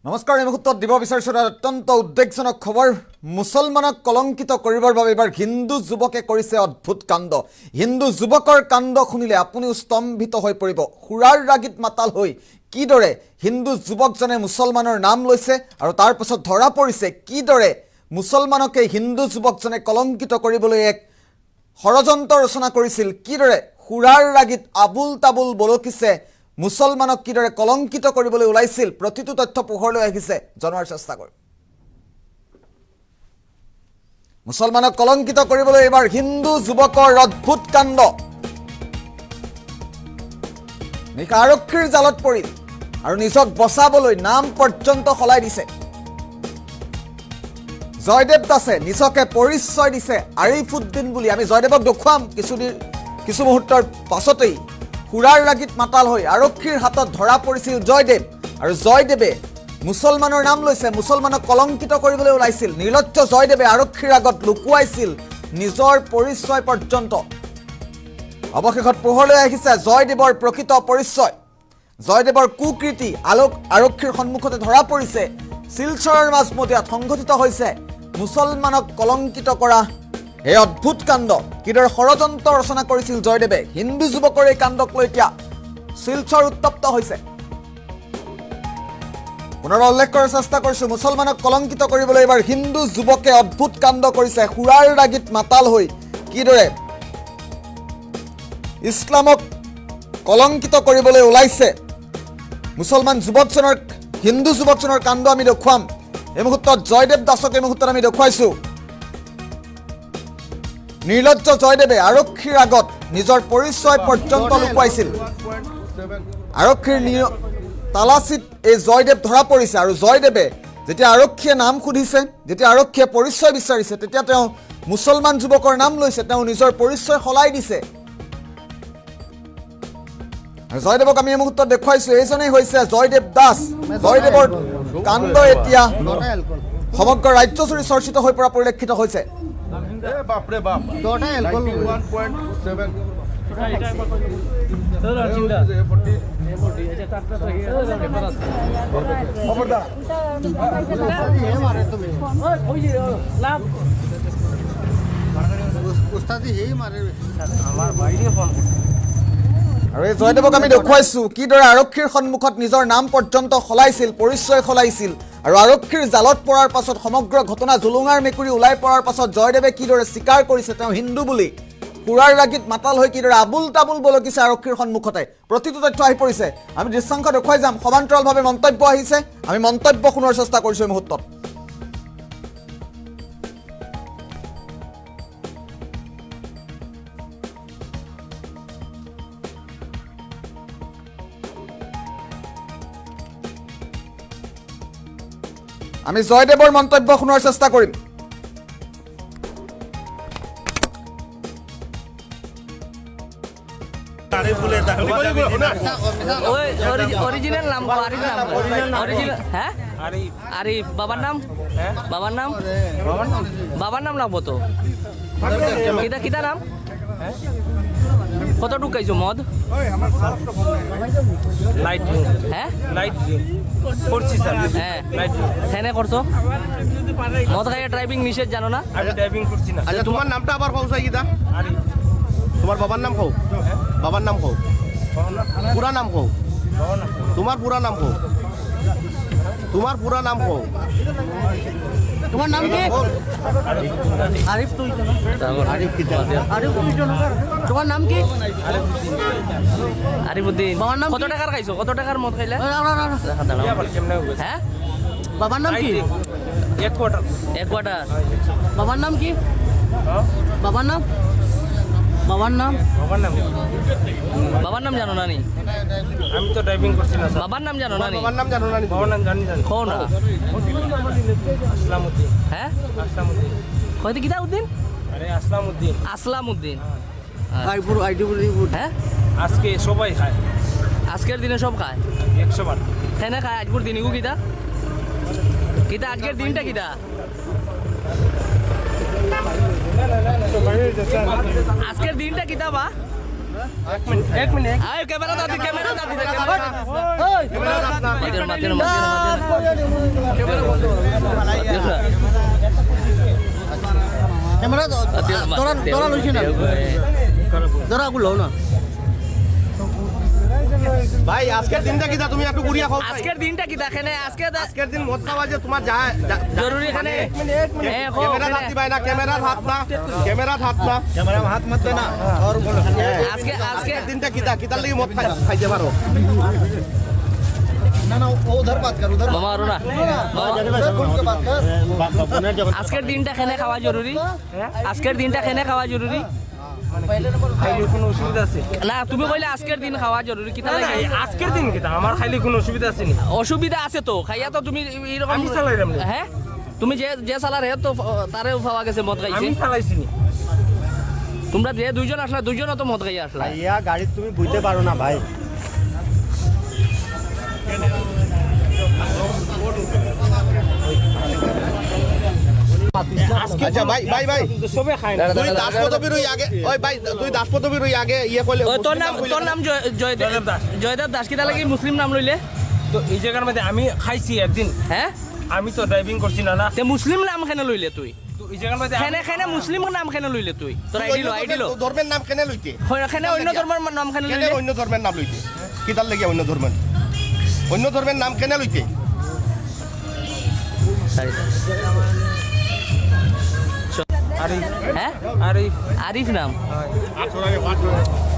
নমস্কাৰ এই মুহূৰ্তত দিব বিচাৰিছোঁ এটা অত্যন্ত উদ্বেগজনক খবৰ মুছলমানক কলংকিত কৰিবৰ বাবে এবাৰ হিন্দু যুৱকে কৰিছে অদ্ভুত কাণ্ড হিন্দু যুৱকৰ কাণ্ড শুনিলে আপুনিও স্তম্ভিত হৈ পৰিব খুৰাৰ ৰাগিত মাতাল হৈ কিদৰে হিন্দু যুৱকজনে মুছলমানৰ নাম লৈছে আৰু তাৰ পাছত ধৰা পৰিছে কিদৰে মুছলমানকে হিন্দু যুৱকজনে কলংকিত কৰিবলৈ এক ষড়যন্ত্ৰ ৰচনা কৰিছিল কিদৰে খুৰাৰ ৰাগিত আবুল তাবুল বলকিছে মুছলমানক কিদৰে কলংকিত কৰিবলৈ ওলাইছিল প্ৰতিটো তথ্য পোহৰলৈ আহিছে জনাৰ চেষ্টা কৰিম মুছলমানক কলংকিত কৰিবলৈ এবাৰ হিন্দু যুৱকৰ অদ্ভুত কাণ্ড নিকা আৰক্ষীৰ জালত পৰিল আৰু নিজক বচাবলৈ নাম পৰ্যন্ত সলাই দিছে জয়দেৱ দাসে নিজকে পৰিচয় দিছে আৰিফুদ্দিন বুলি আমি জয়দেৱক দেখুৱাম কিছু মুহূৰ্তৰ পাছতেই খুৰাৰ ৰাগিত মাতাল হৈ আৰক্ষীৰ হাতত ধৰা পৰিছিল জয়দেৱ আৰু জয়দেৱে মুছলমানৰ নাম লৈছে মুছলমানক কলংকিত কৰিবলৈ ওলাইছিল নিৰ্লজ্জ জয়দেৱে আৰক্ষীৰ আগত লুকুৱাইছিল নিজৰ পৰিচয় পৰ্যন্ত অৱশেষত পোহৰলৈ আহিছে জয়দেৱৰ প্ৰকৃত পৰিচয় জয়দেৱৰ কুকৃতি আৰক্ষীৰ সন্মুখতে ধৰা পৰিছে শিলচৰৰ মাজমজিয়াত সংঘটিত হৈছে মুছলমানক কলংকিত কৰা এই অদ্ভুত কাণ্ড কিদৰে ষড়যন্ত্ৰ ৰচনা কৰিছিল জয়দেৱে হিন্দু যুৱকৰ এই কাণ্ডক লৈ এতিয়া শিলচৰ উত্তপ্ত হৈছে পুনৰ উল্লেখ কৰাৰ চেষ্টা কৰিছোঁ মুছলমানক কলংকিত কৰিবলৈ এবাৰ হিন্দু যুৱকে অদ্ভুত কাণ্ড কৰিছে খুৰাৰ ৰাগিত মাতাল হৈ কিদৰে ইছলামক কলংকিত কৰিবলৈ ওলাইছে মুছলমান যুৱকজনৰ হিন্দু যুৱকজনৰ কাণ্ড আমি দেখুৱাম এই মুহূৰ্তত জয়দেৱ দাসক এই মুহূৰ্তত আমি দেখুৱাইছোঁ নিৰ্লজ্জ জয়দেৱে আৰক্ষীৰ আগত নিজৰ পৰিচয় পৰ্যন্ত লুকুৱাইছিল আৰক্ষীৰ তালাচীত এই জয়দেৱ ধৰা পৰিছে আৰু জয়দেৱে যেতিয়া আৰক্ষীয়ে নাম সুধিছে যেতিয়া আৰক্ষীয়ে পৰিচয় বিচাৰিছে তেতিয়া তেওঁ মুছলমান যুৱকৰ নাম লৈছে তেওঁ নিজৰ পৰিচয় সলাই দিছে জয়দেৱক আমি এই মুহূৰ্তত দেখুৱাইছোঁ এইজনেই হৈছে জয়দেৱ দাস জয়দেৱৰ কাণ্ড এতিয়া সমগ্ৰ ৰাজ্যজুৰি চৰ্চিত হৈ পৰা পৰিলক্ষিত হৈছে বাপরে বাপ 91.7 আৰু এই জয়দেৱক আমি দেখুৱাইছোঁ কিদৰে আৰক্ষীৰ সন্মুখত নিজৰ নাম পৰ্যন্ত সলাইছিল পৰিচয় সলাইছিল আৰু আৰক্ষীৰ জালত পৰাৰ পাছত সমগ্ৰ ঘটনা জুলুঙাৰ মেকুৰি ওলাই পৰাৰ পাছত জয়দেৱে কিদৰে স্বীকাৰ কৰিছে তেওঁ হিন্দু বুলি খুৰাৰ ৰাগিত মাতাল হৈ কিদৰে আবুল তাবুল বলকিছে আৰক্ষীৰ সন্মুখতে প্ৰতিটো তথ্য আহি পৰিছে আমি দৃশ্যাংশ দেখুৱাই যাম সমান্তৰালভাৱে মন্তব্য আহিছে আমি মন্তব্য শুনোৱাৰ চেষ্টা কৰিছোঁ এই মুহূৰ্তত আমি জয়দেৱৰ মন্তব্য শুনাৰ চেষ্টা কৰিম অরিজিনাল নাম অরিজিনাল হ্যাঁ আরিফ বাবার নাম লাগবো তো কিতা নাম কত ঢুকাইছো মদ লাইট হ্যাঁ লাইট করছি স্যার হ্যাঁ হ্যাঁ করছো মদ খাইয়া ড্রাইভিং নিষেধ জানো না আমি ড্রাইভিং করছি না আচ্ছা তোমার নামটা আবার কও চাই কিটা আরিফ তোমার বাবার নাম কও বাবার নাম কও পুরা নাম কও তোমার পুরা নাম কও তোমার পুরা নাম কও তোমার নাম কি আরিফ তুই আরিফ কিটা আরিফ তুই তোমার নাম কি আরিফুদ্দিন বাবার নাম কত টাকার খাইছো কত টাকার মদ খাইলে হ্যাঁ বাবার নাম কি এক কোয়ার্টার বাবার নাম কি বাবার নাম বাবার নাম বাবার নাম জানো না নি আমি তো ড্রাইভিং করছি না স্যার বাবার নাম জানো না নি বাবার নাম জানো না বাবার নাম জানি কও না আসলামউদ্দিন হ্যাঁ আসলামউদ্দিন কইতে কিতা উদ্দিন আরে আসলামউদ্দিন আসলামউদ্দিন আইপুর আইডিপুরি হ্যাঁ আজকে সবাই খায় আজকের দিনে সব খায় 100 বার কেনে খায় আজকের দিনগু কিতা কিতা আজকের দিনটা কিতা আজকের দিনটা কিতা বা एक मिनट আয় ক্যামেরা দাদি ক্যামেরা দাদি ক্যামেরা ওই মাতের ক্যামেরা তোরা লইছি না তোরা গুলো না ভাই আজকের দিনটা কিটা তুমি একটু গুড়িয়া খাও আজকের দিনটা কি দেখেন আজকের দিন মদ খাওয়া যে তোমার যা জরুরি এখানে ক্যামেরা হাত দিবাই না ক্যামেরা হাত না ক্যামেরা হাত মত না আর বলো আজকে আজকের দিনটা কিটা কিটার লাগি মদ খাইতে পারো না না উধর বাত কর উধর মামা আরো না আজকের দিনটা খেনে খাওয়া জরুরি আজকের দিনটা খেনে খাওয়া জরুরি খাইলে কোনো অসুবিধা আছে না তুমি কইলে আজকের দিন খাওয়া জরুরি কিতা না, লাগে আজকের দিন কিটা আমার খাইলে কোনো অসুবিধা আছে নি অসুবিধা আছে তো খাইয়া তো তুমি এরকম আমি চালাইলাম না। হ্যাঁ তুমি যে চালার হে তো তারেও পাওয়া গেছে মদ খাইছে আমি চালাইছি নি তোমরা যে দুইজন আসলা দুইজনও তো মদ খাইয়া আসলা ইয়া গাড়ি তুমি বুঝতে পারো না ভাই আচ্ছা ভাই ভাই ভাই কিন্তু সবে খায় না তুই দাসপদবীর ওই আগে ওই ভাই তুই দাসপদবীর ওই আগে ইয়ে কইলে ও, তোর নাম জয়দেব জয়দেব দাস। জয়দেব দাস কিতা লাগি মুসলিম নাম লইলে তো এই জায়গার মধ্যে আমি খাইছি একদিন হ্যাঁ আমি তো ড্রাইভিং করছি না না তে মুসলিম নাম কেন লইলে তুই তো এই জায়গার মধ্যে খেনে খেনে মুসলিম নাম কেন লইলে তুই তোর আইডি লো ধর্মের নাম কেন লইতে খেনে অন্য ধর্মের নাম কেন কেন লইলে অন্য ধর্মের নাম লইতে কিতার লাগে অন্য ধর্মের নাম কেন লইতে আরিফ হ্যাঁ আরিফ আরিফ নাম হয়